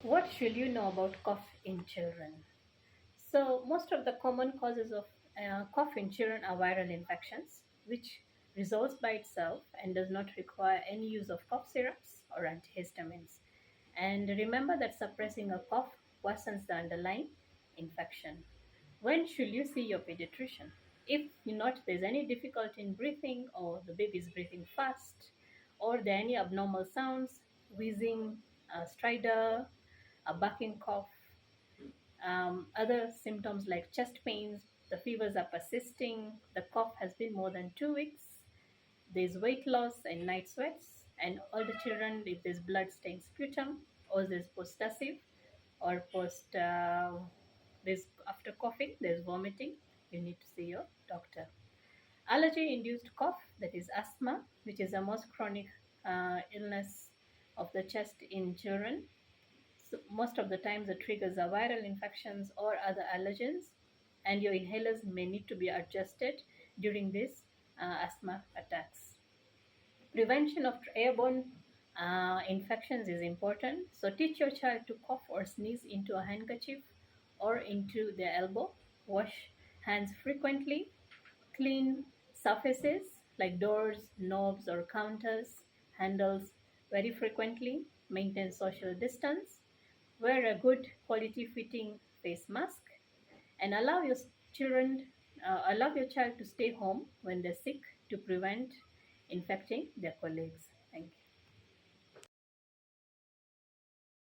What should you know about cough in children? So, most of the common causes of cough in children are viral infections, which resolves by itself and does not require any use of cough syrups or antihistamines. And remember that suppressing a cough worsens the underlying infection. When should you see your pediatrician? If you notice there's any difficulty in breathing, or the baby is breathing fast, or there are any abnormal sounds, wheezing, stridor, a barking cough, other symptoms like chest pains, the fevers are persisting, the cough has been more than 2 weeks, there's weight loss and night sweats, and all the children, if there's blood stained sputum, or there's post-tussive, or there's after coughing, there's vomiting, you need to see your doctor. Allergy induced cough, that is asthma, which is the most chronic illness of the chest in children. So most of the times, the triggers are viral infections or other allergens, and your inhalers may need to be adjusted during these asthma attacks. Prevention of airborne infections is important. So teach your child to cough or sneeze into a handkerchief or into their elbow. Wash hands frequently. Clean surfaces like doors, knobs, or counters, handles very frequently. Maintain social distance. Wear a good quality fitting face mask, and allow your child to stay home when they're sick to prevent infecting their colleagues. Thank you.